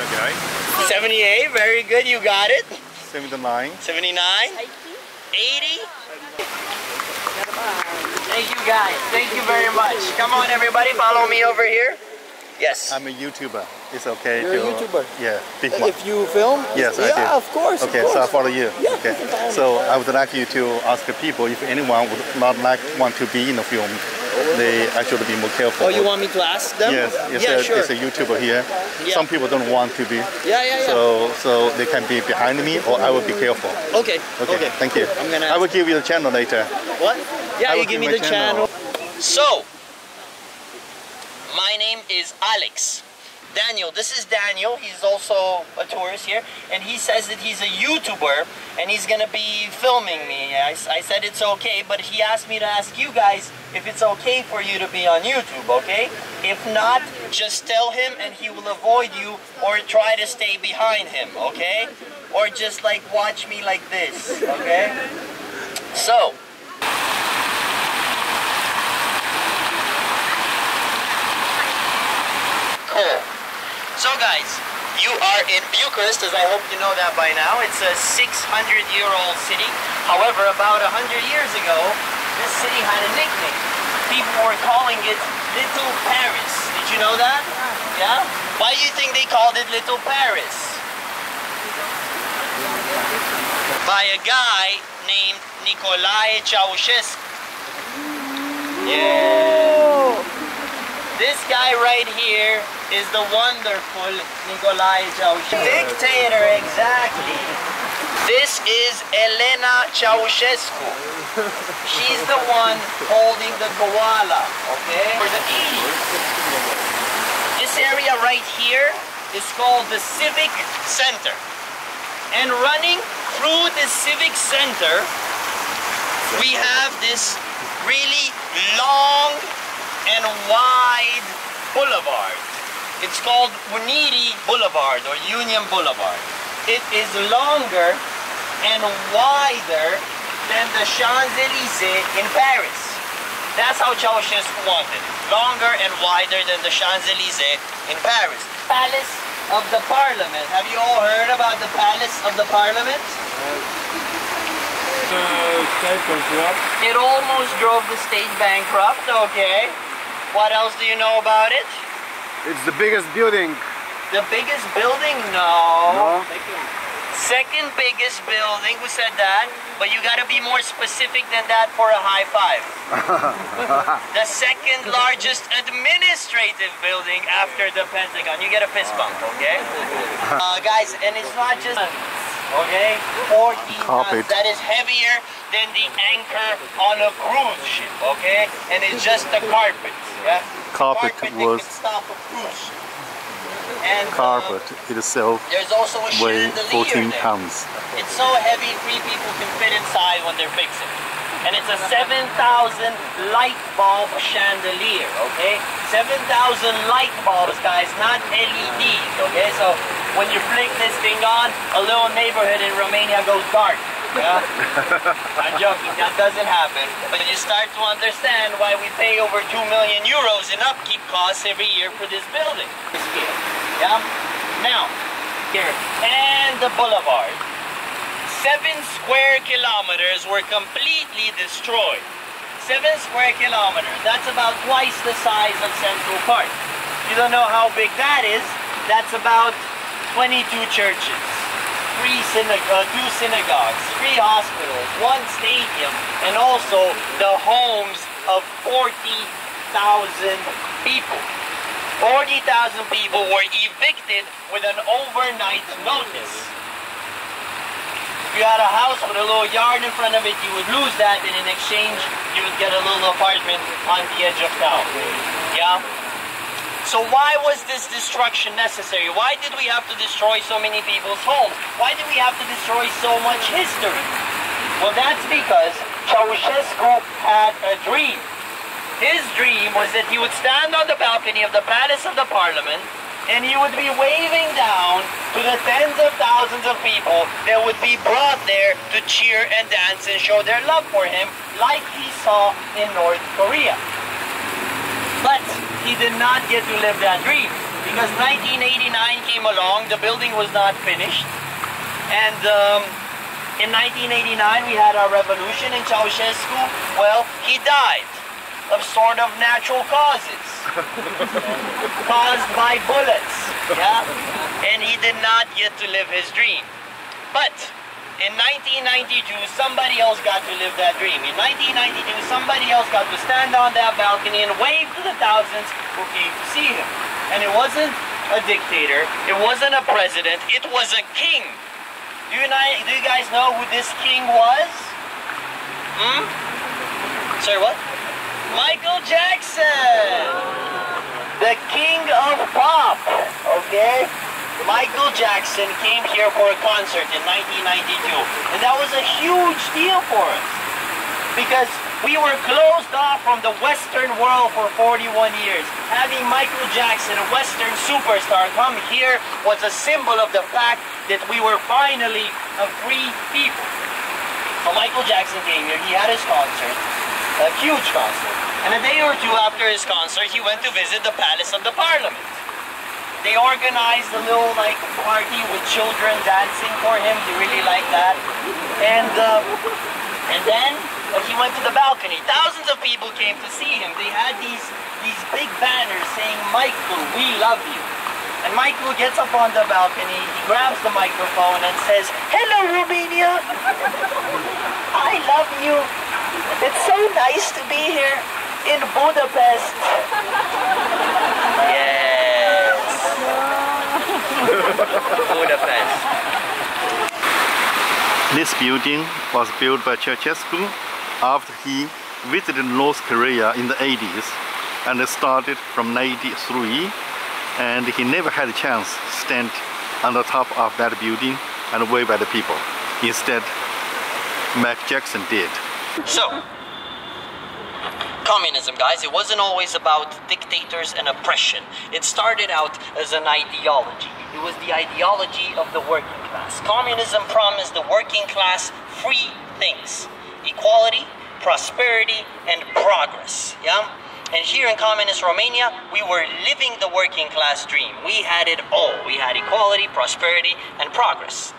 78, very good, you got it. 79. 79. 80. Thank you guys, thank you very much. Come on everybody, follow me over here. Yes. I'm a YouTuber. It's okay. You're a YouTuber? Yeah, big one. If you film? Yes, I do. Yeah, of course. Okay, of course. so I follow you. Yeah, okay. So I would like you to ask the people if anyone would not want to be in the film, they actually be more careful. Oh, you want me to ask them? Yes, sure. It's a YouTuber here. Yeah. Some people don't want to be. Yeah. So they can be behind me, or I will be careful. Okay. Thank you. I will give you the channel later. What? Yeah, you give me the channel. So, my name is Alex. Daniel, this is Daniel, he's also a tourist here, and he says that he's a YouTuber and he's gonna be filming me. I said it's okay, but he asked me to ask you guys if it's okay for you to be on YouTube, okay? If not, just tell him and he will avoid you, or try to stay behind him, okay? Or just like watch me like this, okay? So, cool. So guys, you are in Bucharest, as I hope you know that by now. It's a 600-year-old city. However, about 100 years ago, this city had a nickname. People were calling it Little Paris. Did you know that? Yeah? Why do you think they called it Little Paris? By a guy named Nicolae Ceausescu. Yeah. This guy right here is the wonderful Nicolae Ceausescu. Dictator, exactly. This is Elena Ceausescu. She's the one holding the koala, okay? For the 80s. This area right here is called the Civic Center. And running through the Civic Center, we have this really long and wide boulevard. It's called Unity Boulevard or Union Boulevard. It is longer and wider than the Champs-Élysées in Paris. That's how Ceausescu wanted it. Longer and wider than the Champs-Élysées in Paris. Palace of the Parliament. Have you all heard about the Palace of the Parliament? It almost drove the state bankrupt, okay. What else do you know about it? It's the biggest building. The biggest building? No. No? Second biggest building, who said that? But you gotta be more specific than that for a high five. The second largest administrative building after the Pentagon. You get a fist bump, okay? Guys, and it's not just okay? 14 tons. That is heavier than the anchor on a cruise ship, okay? And it's just the carpet, yeah? Carpet was... That can stop a cruise ship. And, carpet itself there's also a weighs chandelier 14 there. pounds. It's so heavy, 3 people can fit inside when they're fixing it. And it's a 7,000 light bulb chandelier, okay? 7,000 light bulbs, guys, not LEDs, okay? So when you flick this thing on, a little neighborhood in Romania goes dark. Yeah? I'm joking, that doesn't happen. But you start to understand why we pay over 2 million euros in upkeep costs every year for this building. Yeah? Now, here, and the boulevard. 7 square kilometers were completely destroyed. 7 square kilometers, that's about twice the size of Central Park. You don't know how big that is? That's about 22 churches, 2 synagogues, 3 hospitals, 1 stadium, and also the homes of 40,000 people. 40,000 people were evicted with an overnight notice. If you had a house with a little yard in front of it, you would lose that, and in exchange, you would get a little apartment on the edge of town. Yeah? So why was this destruction necessary? Why did we have to destroy so many people's homes? Why did we have to destroy so much history? Well, that's because Ceausescu had a dream. His dream was that he would stand on the balcony of the Palace of the Parliament and he would be waving down to the tens of thousands of people that would be brought there to cheer and dance and show their love for him, like he saw in North Korea. But he did not get to live that dream, because 1989 came along, the building was not finished, and in 1989 we had our revolution, and Ceausescu, well, he died of sort of natural causes, caused by bullets, yeah, and he did not get to live his dream. But in 1992, somebody else got to live that dream. In 1992, somebody else got to stand on that balcony and wave to the thousands who came to see him. And it wasn't a dictator, it wasn't a president, it was a king. Do you guys know who this king was? Sorry, what? Michael Jackson! The king of pop, okay? Michael Jackson came here for a concert in 1992, and that was a huge deal for us because we were closed off from the Western world for 41 years. Having Michael Jackson, a Western superstar, come here was a symbol of the fact that we were finally a free people. So Michael Jackson came here, he had his concert, a huge concert, and a day or two after his concert, he went to visit the Palace of the Parliament. They organized a little party with children dancing for him. He really liked that. And then he went to the balcony. Thousands of people came to see him. They had these big banners saying, "Michael, we love you." And Michael gets up on the balcony, he grabs the microphone and says, "Hello, Romania. I love you. It's so nice to be here in Budapest." Yes. Budapest. This building was built by Ceausescu after he visited North Korea in the 80s, and it started from 93, and he never had a chance to stand on the top of that building and wave at the people. Instead, Michael Jackson did. So, communism, guys, it wasn't always about dictators and oppression. It started out as an ideology. It was the ideology of the working class. Communism promised the working class three things: equality, prosperity, and progress. Yeah? And here in communist Romania, we were living the working class dream. We had it all. We had equality, prosperity, and progress.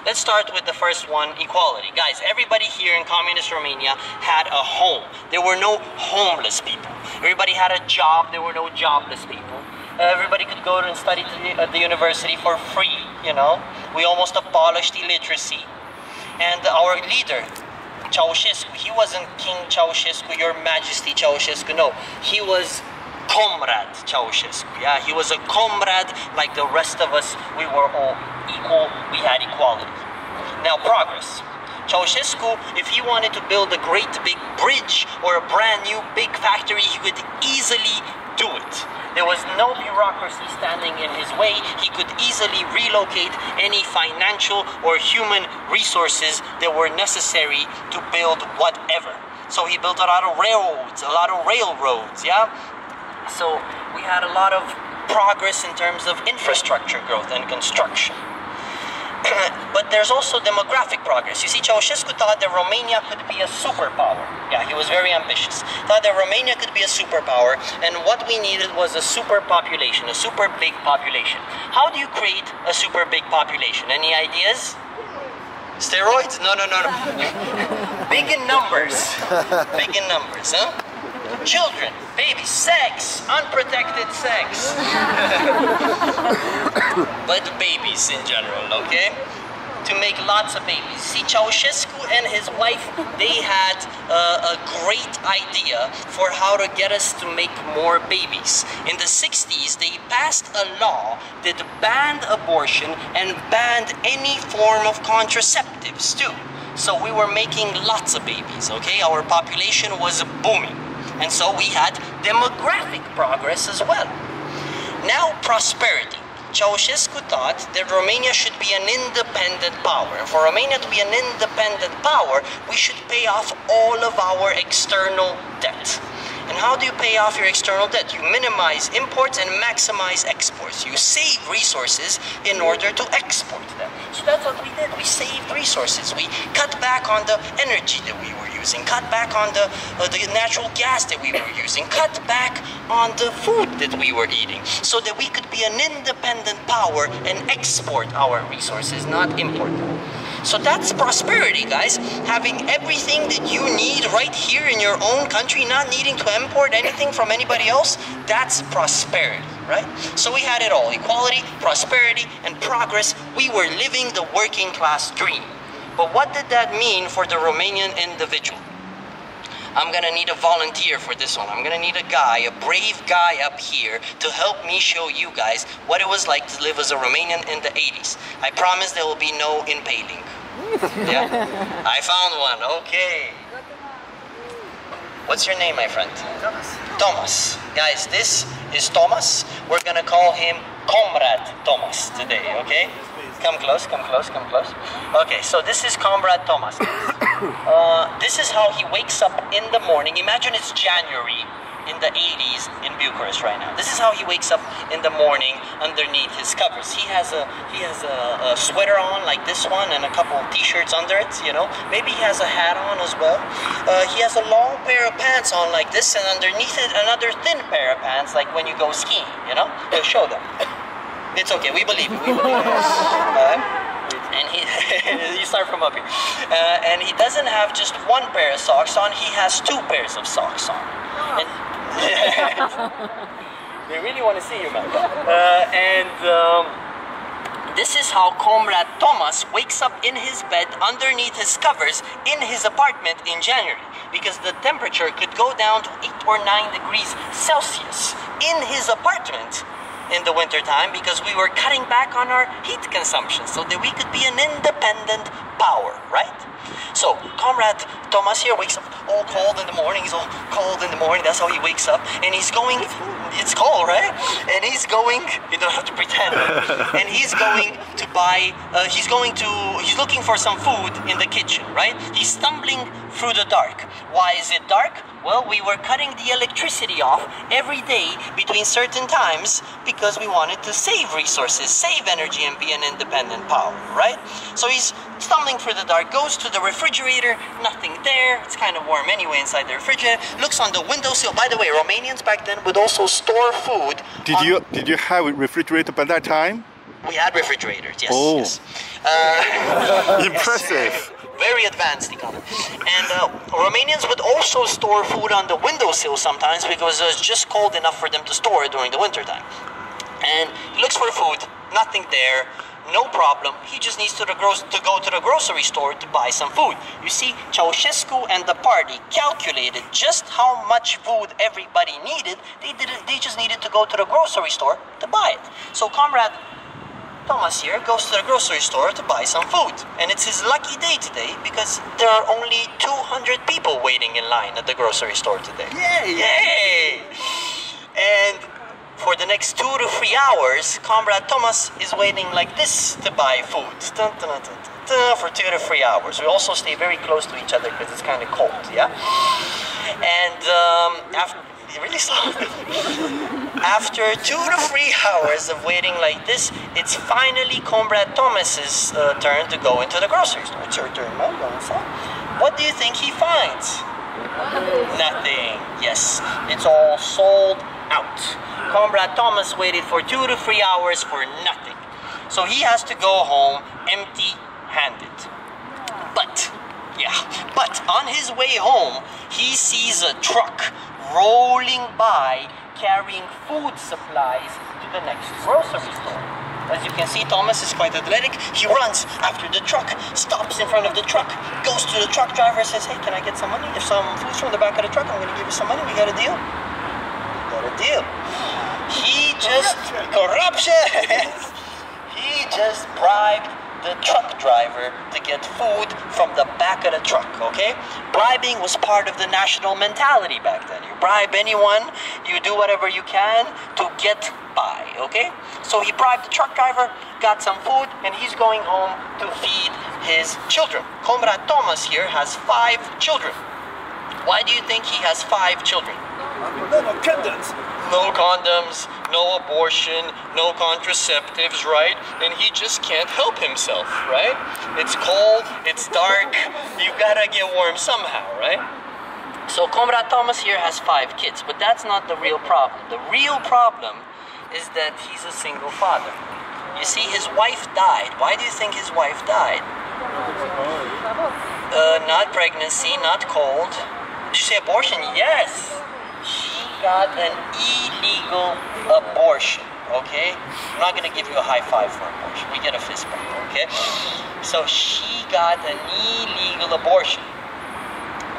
Let's start with the first one, equality. Guys, everybody here in communist Romania had a home. There were no homeless people. Everybody had a job. There were no jobless people. Everybody could go and study at the university for free, you know. We almost abolished illiteracy. And our leader, Ceausescu, he wasn't King Ceausescu, Your Majesty Ceausescu, no. He was Comrade Ceausescu, yeah. He was a comrade like the rest of us. We were all equal, we had equality. Now, progress. Ceausescu, if he wanted to build a great big bridge or a brand new big factory, he could easily do it. There was no bureaucracy standing in his way. He could easily relocate any financial or human resources that were necessary to build whatever. So he built a lot of railroads, yeah? So we had a lot of progress in terms of infrastructure growth and construction. But there's also demographic progress. You see, Ceausescu thought that Romania could be a superpower. Yeah, he was very ambitious. Thought that Romania could be a superpower, and what we needed was a super population, a super big population. How do you create a super big population? Any ideas? Steroids? No. Big in numbers. Big in numbers, huh? Children, babies, sex, unprotected sex. But babies in general, okay? To make lots of babies. See, Ceausescu and his wife, they had a great idea for how to get us to make more babies. In the 60s, they passed a law that banned abortion and banned any form of contraceptives too. So we were making lots of babies, okay? Our population was booming. And so we had demographic progress as well. Now, prosperity. Ceausescu thought that Romania should be an independent power. And for Romania to be an independent power, we should pay off all of our external debt. And how do you pay off your external debt? You minimize imports and maximize exports. You save resources in order to export them. So that's what we did. We saved resources. We cut back on the energy that we were using, cut back on the natural gas that we were using, cut back on the food that we were eating, so that we could be an independent power and export our resources, not import them. So that's prosperity, guys. Having everything that you need right here in your own country, not needing to import anything from anybody else, that's prosperity, right? So we had it all: equality, prosperity, and progress. We were living the working class dream. But what did that mean for the Romanian individual? I'm gonna need a volunteer for this one. I'm gonna need a guy, a brave guy up here to help me show you guys what it was like to live as a Romanian in the 80s. I promise there will be no impaling. Yeah? I found one, okay. What's your name, my friend? Thomas. Thomas. Guys, this is Thomas. We're gonna call him Comrade Thomas today, okay? Come close, come close, come close. Okay, so this is Comrade Thomas. This is how he wakes up in the morning. Imagine it's January in the 80s in Bucharest right now. This is how he wakes up in the morning underneath his covers. He has a sweater on like this one and a couple of t-shirts under it, you know. Maybe he has a hat on as well. He has a long pair of pants on like this, and underneath it another thin pair of pants like when you go skiing, you know. He'll show them. It's okay, we believe it, we believe it. And he, you start from up here. And he doesn't have just one pair of socks on, he has 2 pairs of socks on. And they really want to see you, man. This is how Comrade Thomas wakes up in his bed underneath his covers in his apartment in January, because the temperature could go down to 8 or 9 degrees Celsius in his apartment in the winter time, because we were cutting back on our heat consumption so that we could be an independent power, right? So Comrade Thomas here wakes up all cold in the morning. He's all cold in the morning. That's how he wakes up, and he's going. It's cold, right? And he's going. You don't have to pretend. And he's going to buy. He's looking for some food in the kitchen, right? He's stumbling through the dark. Why is it dark? Well, we were cutting the electricity off every day between certain times because we wanted to save resources, save energy, and be an independent power, right? So he's stumbling through the dark, goes to the refrigerator, nothing there. It's kind of warm anyway inside the refrigerator. Looks on the windowsill. By the way, Romanians back then would also store food. Did you have a refrigerator by that time? We had refrigerators, yes. Oh. Yes. Impressive. Very advanced economy. And Romanians would also store food on the windowsill sometimes because it was just cold enough for them to store it during the winter time. And he looks for food, nothing there, no problem. He just needs to go to the grocery store to buy some food. You see, Ceausescu and the party calculated just how much food everybody needed. They just needed to go to the grocery store to buy it. So Comrade Thomas here goes to the grocery store to buy some food. And it's his lucky day today because there are only 200 people waiting in line at the grocery store today. Yay! Yay! And for the next 2 to 3 hours, Comrade Thomas is waiting like this to buy food. Dun, dun, dun, dun, dun, for 2 to 3 hours. We also stay very close to each other because it's kind of cold, yeah? And after... really slow. After 2 to 3 hours of waiting like this, it's finally Comrade Thomas's turn to go into the grocery store. It's your turn, man. What do you think he finds? Nothing. Yes, it's all sold out. Comrade Thomas waited for 2 to 3 hours for nothing. So he has to go home empty-handed. But on his way home, he sees a truck rolling by carrying food supplies to the next grocery store. As you can see, Thomas is quite athletic. He runs after the truck, stops in front of the truck, goes to the truck driver, says, "Hey, can I get some money? If some food's from the back of the truck, I'm going to give you some money. We got a deal." Got a deal. He just... corruption! He just bribed the truck driver to get food from the back of the truck, okay? Bribing was part of the national mentality back then. You bribe anyone, you do whatever you can to get by, okay? So he bribed the truck driver, got some food, and he's going home to feed his children. Comrade Thomas here has 5 children. Why do you think he has 5 children? No condoms. No condoms, no abortion, no contraceptives, right? And he just can't help himself, right? It's cold, it's dark, you gotta get warm somehow, right? So Comrade Thomas here has 5 kids, but that's not the real problem. The real problem is that he's a single father. You see, his wife died. Why do you think his wife died? Not pregnancy, not cold. Did you say abortion? Yes. She got an illegal abortion, okay? I'm not gonna give you a high five for abortion. We get a fist bump, okay? So she got an illegal abortion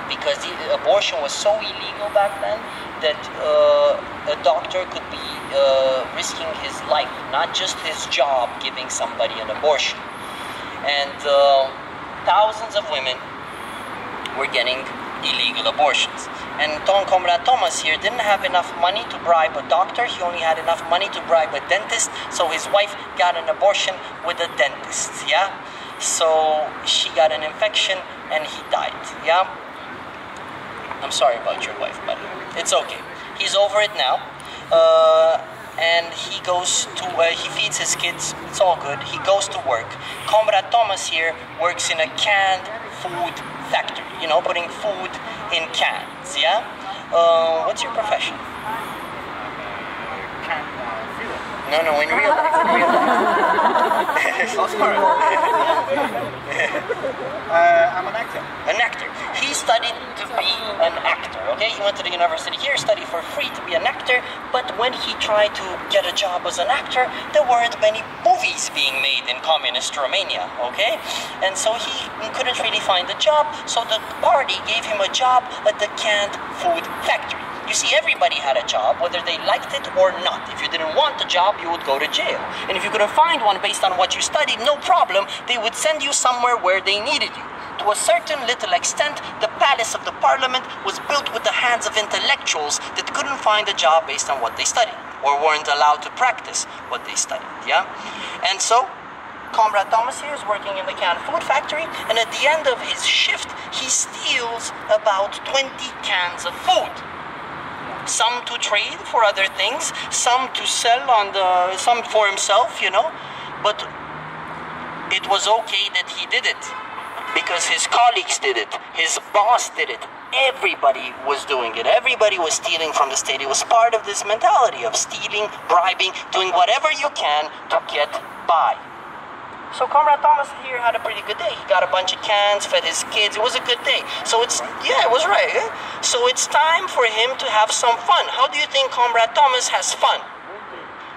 because the abortion was so illegal back then that a doctor could be risking his life, not just his job, giving somebody an abortion. And thousands of women were getting illegal abortions. And Comrade Thomas here didn't have enough money to bribe a doctor. He only had enough money to bribe a dentist. So his wife got an abortion with a dentist, yeah? So she got an infection and he died, yeah? I'm sorry about your wife, buddy. It's okay. He's over it now. And he goes to, he feeds his kids. It's all good. He goes to work. Comrade Thomas here works in a canned food factory, you know, putting food in cans, yeah? What's your profession? No, in real life, Oh, sorry. I'm an actor. An actor. He studied to be an actor, okay? He went to the university here, studied for free to be an actor, but when he tried to get a job as an actor, there weren't many movies being made in communist Romania, okay? And so he couldn't really find a job, so the party gave him a job at the canned food factory. You see, everybody had a job, whether they liked it or not. If you didn't want the job, you would go to jail. And if you couldn't find one based on what you studied, no problem, they would send you somewhere where they needed you. To a certain little extent, the palace of the parliament was built with the hands of intellectuals that couldn't find a job based on what they studied, or weren't allowed to practice what they studied, yeah? And so, Comrade Thomas here is working in the canned food factory, and at the end of his shift, he steals about 20 cans of food. Some to trade for other things, some to sell on the, some for himself, you know. But it was okay that he did it because his colleagues did it, his boss did it. Everybody was doing it. Everybody was stealing from the state. It was part of this mentality of stealing, bribing, doing whatever you can to get by. So Comrade Thomas here had a pretty good day. He got a bunch of cans, fed his kids. It was a good day. So it's, yeah, it was right. Eh? So it's time for him to have some fun. How do you think Comrade Thomas has fun?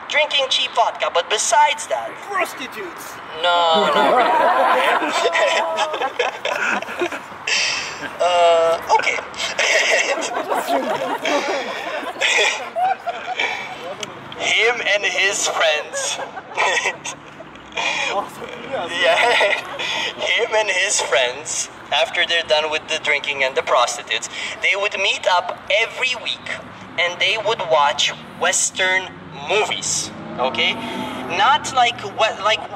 Drinking cheap vodka, but besides that... Prostitutes! No. Okay. Him and his friends... Yeah, him and his friends, after they're done with the drinking and the prostitutes, they would meet up every week and they would watch Western movies, okay? Not like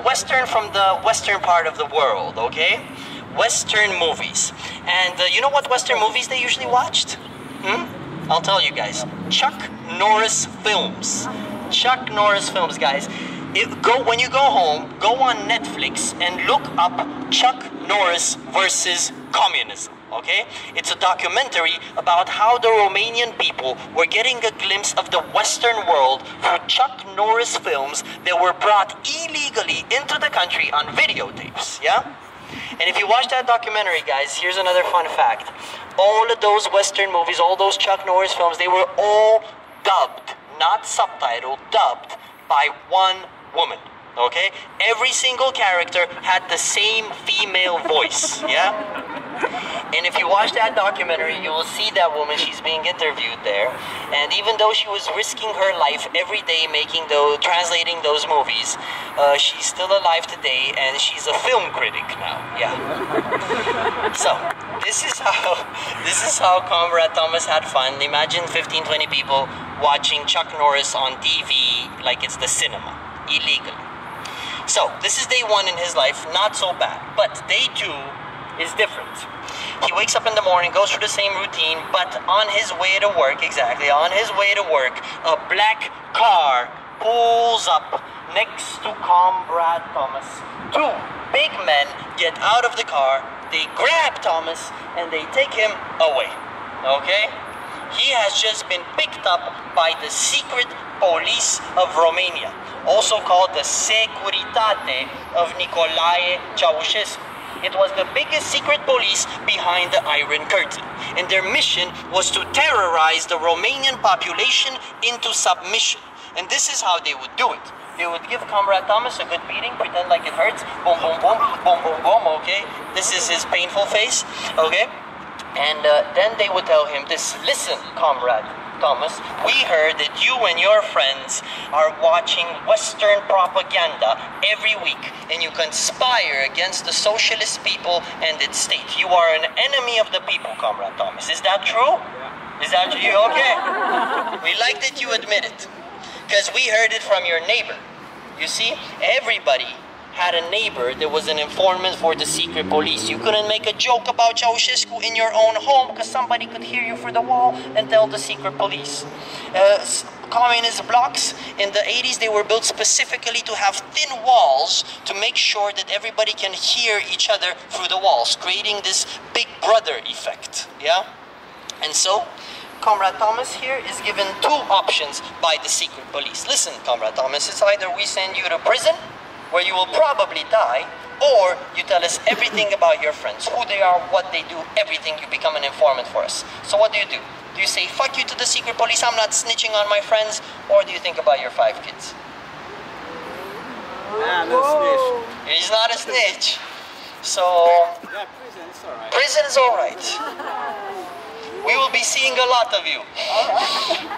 Western from the Western part of the world, okay? Western movies. And you know what Western movies they usually watched? I'll tell you guys. Chuck Norris films. Chuck Norris films, guys. When you go home, go on Netflix and look up Chuck Norris versus Communism, okay? It's a documentary about how the Romanian people were getting a glimpse of the Western world through Chuck Norris films that were brought illegally into the country on videotapes, yeah? And if you watch that documentary, guys, here's another fun fact. All of those Western movies, all those Chuck Norris films, they were all dubbed, not subtitled, dubbed by one woman, okay? Every single character had the same female voice, yeah? And if you watch that documentary, you will see that woman, she's being interviewed there. And even though she was risking her life every day translating those movies, she's still alive today and she's a film critic now, yeah. So, this is how Comrade Thomas had fun. Imagine 15, 20 people watching Chuck Norris on TV like it's the cinema. Illegally. So, this is day 1 in his life, not so bad. But day 2 is different. He wakes up in the morning, goes through the same routine, but on his way to work, exactly, on his way to work, a black car pulls up next to Comrade Thomas. Two big men get out of the car, they grab Thomas, and they take him away. Okay? He has just been picked up by the secret police of Romania, also called the Securitate of Nicolae Ceausescu. It was the biggest secret police behind the Iron Curtain, and their mission was to terrorize the Romanian population into submission. And this is how they would do it. They would give Comrade Thomas a good beating, pretend like it hurts, boom, boom, boom, boom, boom, boom, okay? This is his painful face, okay? And then they would tell him this: listen, Comrade Thomas, we heard that you and your friends are watching Western propaganda every week, and you conspire against the socialist people and its state. You are an enemy of the people, Comrade Thomas. Is that true? Yeah. Is that you? Okay. We like that you admit it, because we heard it from your neighbor. You see, everybody had a neighbor that was an informant for the secret police. You couldn't make a joke about Ceausescu in your own home because somebody could hear you through the wall and tell the secret police. Communist blocks in the 80s, they were built specifically to have thin walls to make sure that everybody can hear each other through the walls, creating this big brother effect. Yeah? And so, Comrade Thomas here is given two options by the secret police. Listen, Comrade Thomas, it's either we send you to prison, where you will probably die, or you tell us everything about your friends, who they are, what they do, everything. You become an informant for us. So what do? Do you say, fuck you to the secret police, I'm not snitching on my friends, or do you think about your 5 kids? Nah, no snitch. He's not a snitch. So, Yeah, prison, it's alright. prison is alright. We will be seeing a lot of you.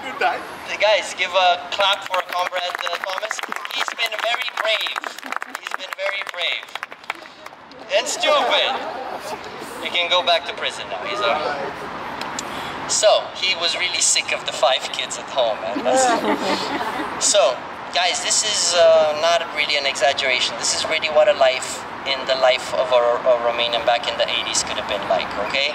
Good night. Guys, give a clap for Comrade Thomas. He's been very brave. He's been very brave. And stupid. He can go back to prison now. He's alright. So, he was really sick of the 5 kids at home, man. So, guys, this is not really an exaggeration. This is really what a life in the life of a Romanian back in the 80s could have been like, okay?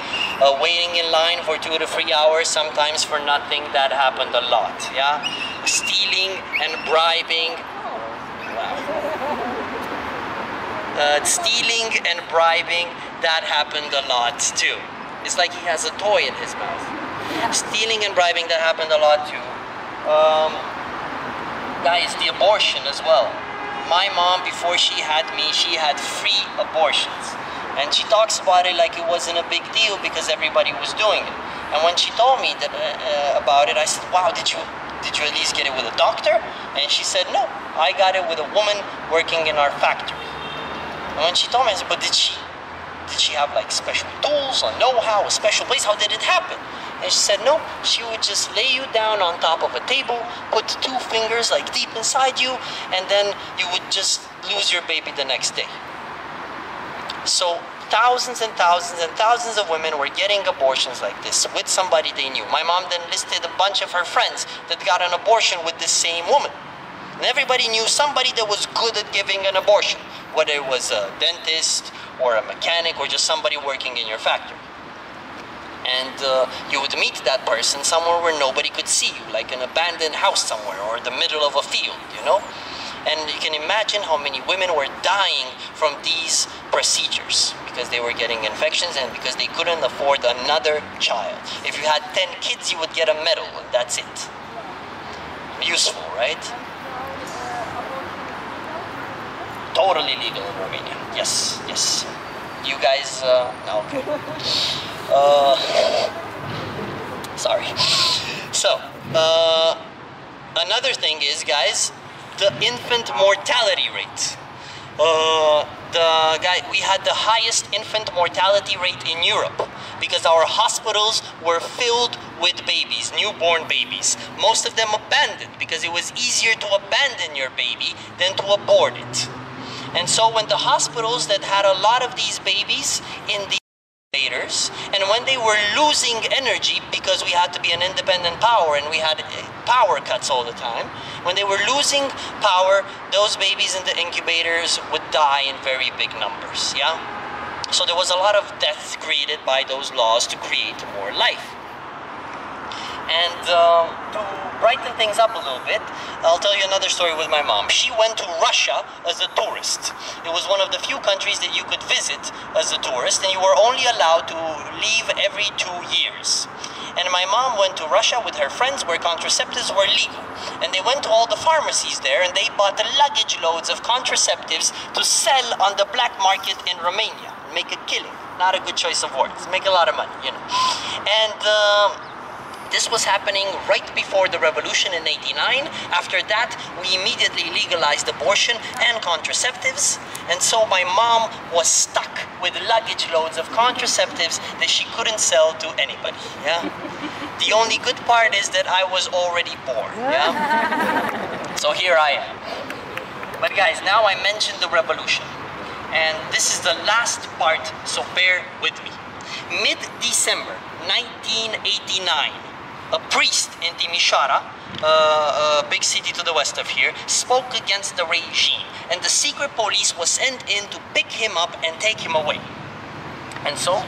Waiting in line for 2 to 3 hours, sometimes for nothing, that happened a lot, yeah? Stealing and bribing. Stealing and bribing, that happened a lot too. It's like he has a toy in his mouth. Stealing and bribing, that happened a lot too. Guys, the abortion as well. My mom, before she had me, she had 3 abortions. And she talks about it like it wasn't a big deal because everybody was doing it. And when she told me that, about it, I said, wow, did you at least get it with a doctor? And she said, no, I got it with a woman working in our factory. And when she told me, I said, but did she have like special tools or know-how, a special place? How did it happen? And she said, no, she would just lay you down on top of a table, put 2 fingers like deep inside you, and then you would just lose your baby the next day. So thousands and thousands and thousands of women were getting abortions like this with somebody they knew. My mom then listed a bunch of her friends that got an abortion with this same woman. And everybody knew somebody that was good at giving an abortion, whether it was a dentist or a mechanic or just somebody working in your factory. And you would meet that person somewhere where nobody could see you, like an abandoned house somewhere or the middle of a field, you know? And you can imagine how many women were dying from these procedures because they were getting infections and because they couldn't afford another child. If you had 10 kids, you would get a medal, and that's it. Useful, right? Totally legal in Romania. Yes, yes. You guys, okay. Sorry. So, another thing is, guys, the infant mortality rate. We had the highest infant mortality rate in Europe because our hospitals were filled with babies, newborn babies. Most of them abandoned because it was easier to abandon your baby than to abort it. And so when the hospitals that had a lot of these babies in the incubators, and when they were losing energy because we had to be an independent power and we had power cuts all the time, when they were losing power, those babies in the incubators would die in very big numbers, yeah? So there was a lot of death created by those laws to create more life. And to brighten things up a little bit, I'll tell you another story with my mom. She went to Russia as a tourist. It was one of the few countries that you could visit as a tourist, and you were only allowed to leave every 2 years. And my mom went to Russia with her friends where contraceptives were legal. And they went to all the pharmacies there and they bought luggage loads of contraceptives to sell on the black market in Romania. Make a killing. Not a good choice of words. Make a lot of money, you know. And this was happening right before the revolution in '89. After that, we immediately legalized abortion and contraceptives. And so my mom was stuck with luggage loads of contraceptives that she couldn't sell to anybody. Yeah. The only good part is that I was already born. Yeah. So here I am. But guys, now I mentioned the revolution. And this is the last part, so bear with me. Mid-December 1989, a priest in Timișoara, a big city to the west of here, spoke against the regime, and the secret police was sent in to pick him up and take him away. And so,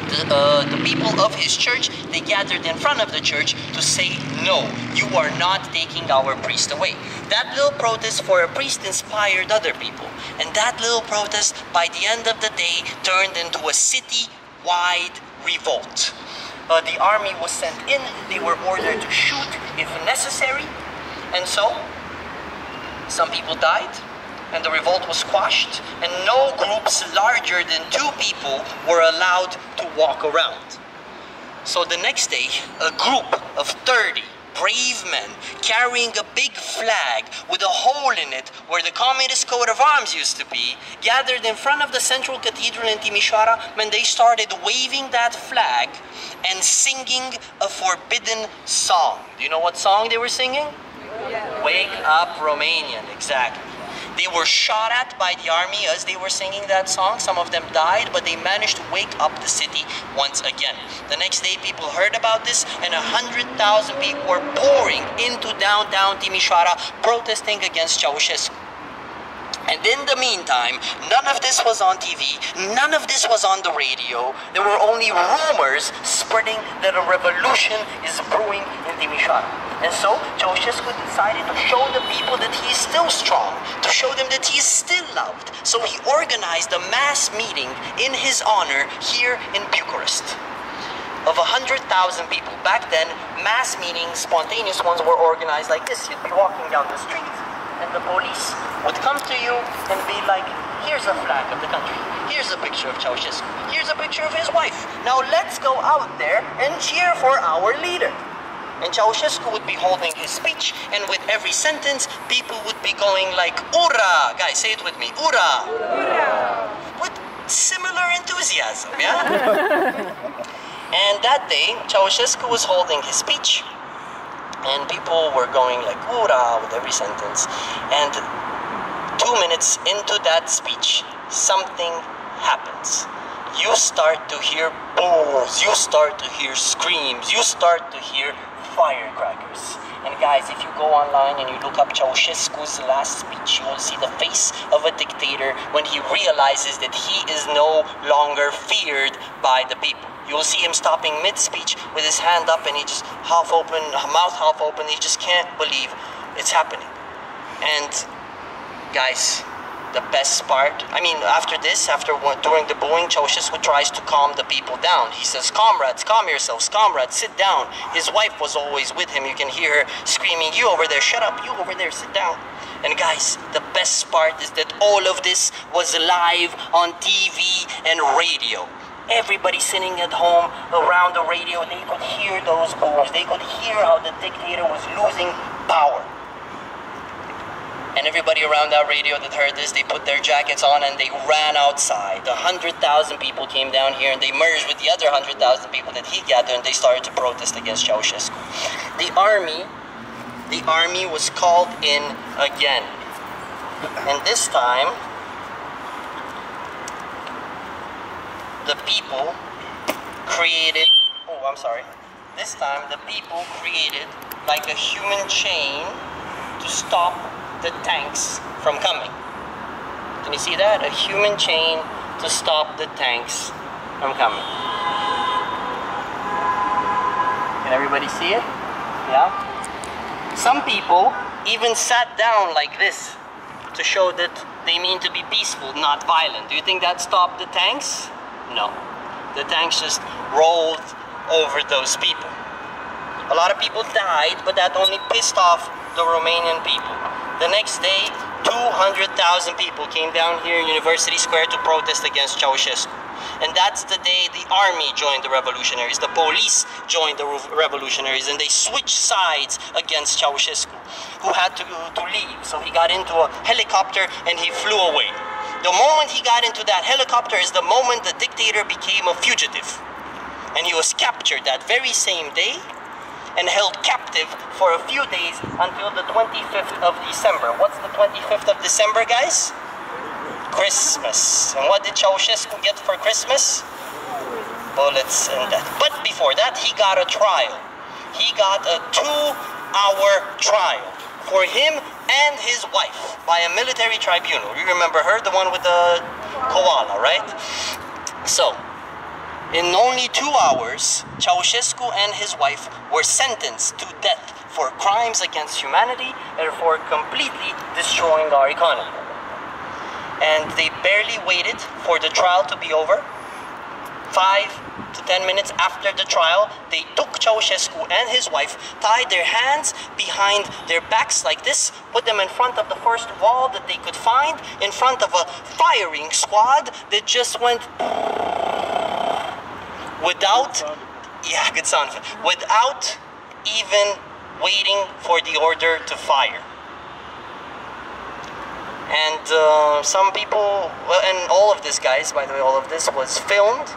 the people of his church, they gathered in front of the church to say, no, you are not taking our priest away. That little protest for a priest inspired other people. And that little protest, by the end of the day, turned into a city-wide revolt. The army was sent in, they were ordered to shoot if necessary. And so, some people died, and the revolt was quashed, and no groups larger than 2 people were allowed to walk around. So the next day, a group of 30 brave men carrying a big flag with a hole in it where the communist coat of arms used to be, gathered in front of the central cathedral in Timișoara, and they started waving that flag and singing a forbidden song. Do you know what song they were singing? Yeah. Wake Up Romanian, exactly. They were shot at by the army as they were singing that song. Some of them died, but they managed to wake up the city once again. The next day, people heard about this, and 100,000 people were pouring into downtown Timișoara protesting against Ceausescu. And in the meantime, none of this was on TV, none of this was on the radio. There were only rumors spreading that a revolution is brewing in Timișoara. And so, Ceausescu decided to show the people that he is still strong, to show them that he is still loved. So he organized a mass meeting in his honor here in Bucharest of 100,000 people. Back then, mass meetings, spontaneous ones, were organized like this. You'd be walking down the street, and the police would come to you and be like, here's a flag of the country. Here's a picture of Ceausescu. Here's a picture of his wife. Now let's go out there and cheer for our leader. And Ceausescu would be holding his speech, and with every sentence, people would be going like, "Ura!" Guys, say it with me, "Ura!" Ura! With similar enthusiasm, yeah? And that day, Ceausescu was holding his speech, and people were going like, "Ura!" with every sentence. And 2 minutes into that speech, something happens. You start to hear boos, you start to hear screams, you start to hear firecrackers. And guys, if you go online and you look up Ceausescu's last speech, you will see the face of a dictator when he realizes that he is no longer feared by the people. You will see him stopping mid-speech with his hand up and he just half open, mouth half open, he just can't believe it's happening. And guys, the best part, I mean, after this, during the booing, Ceausescu tries to calm the people down. He says, "Comrades, calm yourselves, comrades, sit down." His wife was always with him. You can hear her screaming, "You over there, shut up, you over there, sit down." And guys, the best part is that all of this was live on TV and radio. Everybody sitting at home around the radio, they could hear those boos. They could hear how the dictator was losing power. And everybody around that radio that heard this, they put their jackets on and they ran outside. 100,000 people came down here and they merged with the other 100,000 people that he gathered, and they started to protest against Ceausescu. The army was called in again. And this time, the people created, this time the people created like a human chain to stop the tanks from coming. Can you see that? A human chain to stop the tanks from coming. Can everybody see it? Yeah? Some people even sat down like this to show that they mean to be peaceful, not violent. Do you think that stopped the tanks? No. The tanks just rolled over those people. A lot of people died, but that only pissed off the Romanian people. The next day, 200,000 people came down here in University Square to protest against Ceausescu. And that's the day the army joined the revolutionaries, the police joined the revolutionaries, and they switched sides against Ceausescu, who had to leave. So he got into a helicopter and he flew away. The moment he got into that helicopter is the moment the dictator became a fugitive. And he was captured that very same day and held captive for a few days until the 25th of December. What's the 25th of December, guys? Christmas. And what did Ceausescu get for Christmas? Bullets and death. But before that, he got a trial. He got a 2-hour trial for him and his wife by a military tribunal. You remember her, the one with the koala, right? So, in only 2 hours, Ceausescu and his wife were sentenced to death for crimes against humanity and for completely destroying our economy. And they barely waited for the trial to be over. 5 to 10 minutes after the trial, they took Ceausescu and his wife, tied their hands behind their backs like this, put them in front of the first wall that they could find, in front of a firing squad that just went without, yeah, good sound, without even waiting for the order to fire. And some people, well, and all of this, guys, by the way, all of this was filmed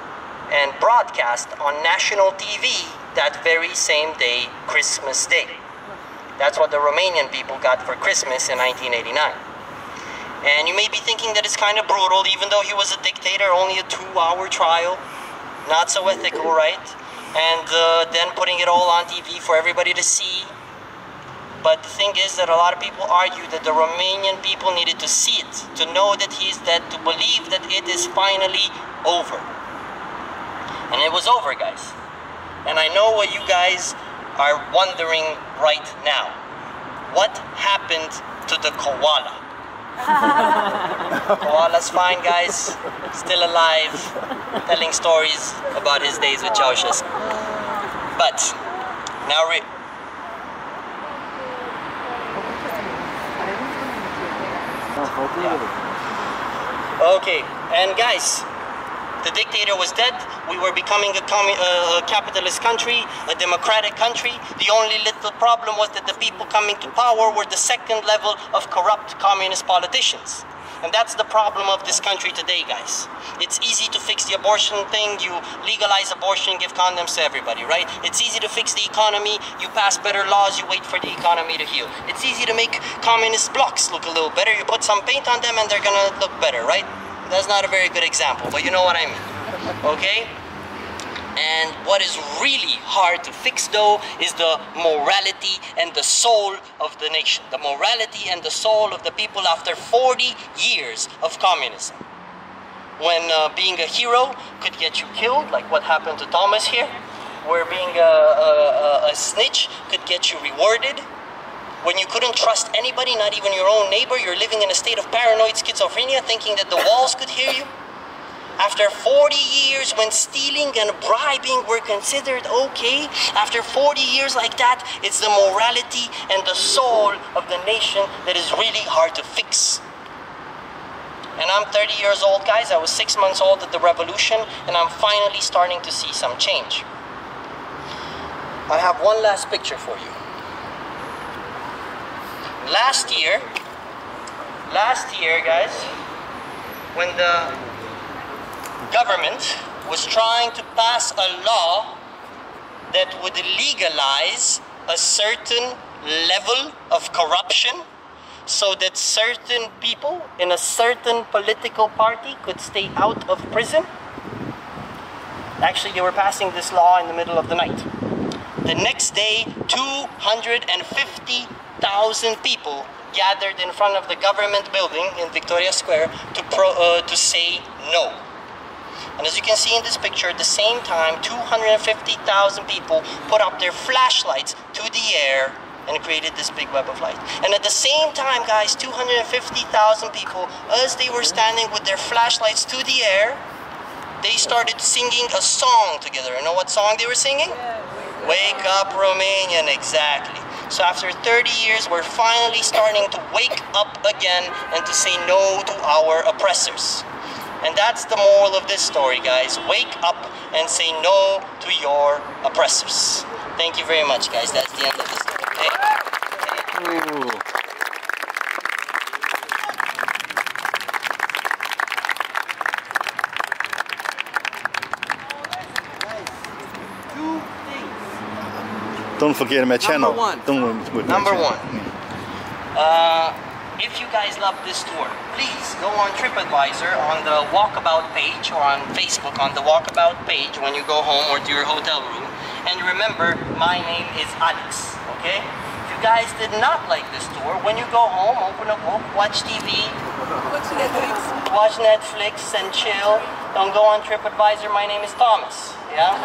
and broadcast on national TV that very same day, Christmas Day. That's what the Romanian people got for Christmas in 1989. And you may be thinking that it's kind of brutal, even though he was a dictator, only a 2-hour trial. Not so ethical, right? And then putting it all on TV for everybody to see. But the thing is that a lot of people argue that the Romanian people needed to see it, to know that he's dead, to believe that it is finally over. And it was over, guys. And I know what you guys are wondering right now. What happened to the koala? Koala's fine, guys. Still alive, telling stories about his days with Ceausescu. But now okay, and guys, the dictator was dead. We were becoming a capitalist country, a democratic country. The only little problem was that the people coming to power were the second level of corrupt communist politicians. And that's the problem of this country today, guys. It's easy to fix the abortion thing. You legalize abortion, give condoms to everybody, right? It's easy to fix the economy. You pass better laws, you wait for the economy to heal. It's easy to make communist blocks look a little better. You put some paint on them and they're gonna look better, right? That's not a very good example, but you know what I mean, okay? And what is really hard to fix, though, is the morality and the soul of the nation. The morality and the soul of the people after 40 years of communism. When being a hero could get you killed, like what happened to Thomas here, where being a snitch could get you rewarded. When you couldn't trust anybody, not even your own neighbor, you're living in a state of paranoid schizophrenia, thinking that the walls could hear you. After 40 years, when stealing and bribing were considered okay, after 40 years like that, it's the morality and the soul of the nation that is really hard to fix. And I'm 30 years old, guys. I was 6 months old at the revolution, and I'm finally starting to see some change. I have one last picture for you. Last year, guys, when the government was trying to pass a law that would legalize a certain level of corruption so that certain people in a certain political party could stay out of prison. Actually, they were passing this law in the middle of the night. The next day, 250,000 people gathered in front of the government building in Victoria Square to say no. And as you can see in this picture, at the same time, 250,000 people put up their flashlights to the air and created this big web of light. And at the same time, guys, 250,000 people, as they were standing with their flashlights to the air, they started singing a song together. You know what song they were singing? Wake Up Romanian, exactly. So after 30 years, we're finally starting to wake up again and to say no to our oppressors. And that's the moral of this story, guys. Wake up and say no to your oppressors. Thank you very much, guys. That's the end of the story. Ooh. Don't forget my channel. Number one. If you guys love this tour, please go on TripAdvisor on the Walkabout page or on Facebook on the Walkabout page when you go home or to your hotel room. And remember, my name is Alex, okay? If you guys did not like this tour, when you go home, open a book, watch TV, watch Netflix and chill. Don't go on TripAdvisor, my name is Thomas, yeah?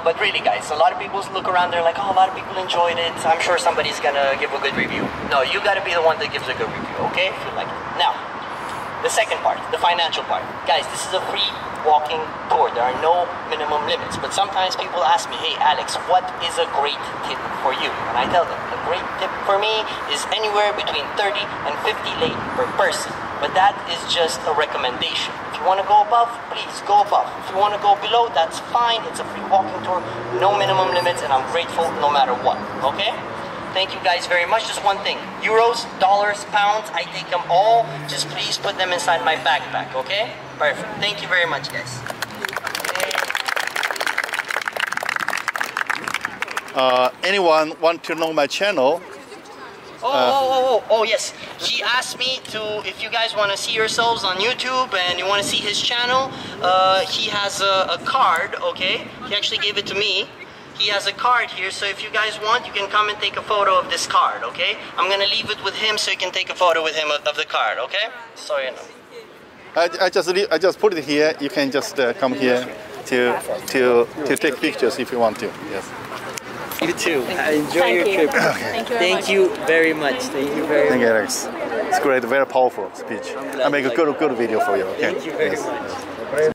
But really, guys, a lot of people look around there like, oh, a lot of people enjoyed it. I'm sure somebody's gonna give a good review. No, you gotta be the one that gives a good review, okay? If you like it. Now, the second part, the financial part. Guys, this is a free walking tour. There are no minimum limits. But sometimes people ask me, hey, Alex, what is a great tip for you? And I tell them, a great tip for me is anywhere between 30 and 50 lei per person. But that is just a recommendation. If you want to go above, please go above. If you want to go below, that's fine. It's a free walking tour, no minimum limits, and I'm grateful no matter what, okay? Thank you guys very much. Just one thing, euros, dollars, pounds, I take them all. Just please put them inside my backpack, okay? Perfect. Thank you very much, guys. Anyone want to know my channel? Oh, yes. He asked me to, if you guys want to see yourselves on YouTube and you want to see his channel, he has a card, okay? He actually gave it to me. He has a card here, so if you guys want, you can come and take a photo of this card, okay? I'm going to leave it with him so you can take a photo with him of the card, okay? So you know. I just put it here. You can just come here to take pictures if you want to. Yes. You too. Enjoy your trip. Thank you very much. Thank you very much. Thank you, Alex. It's great, very powerful speech. I make a good video for you. Okay? Thank you very much.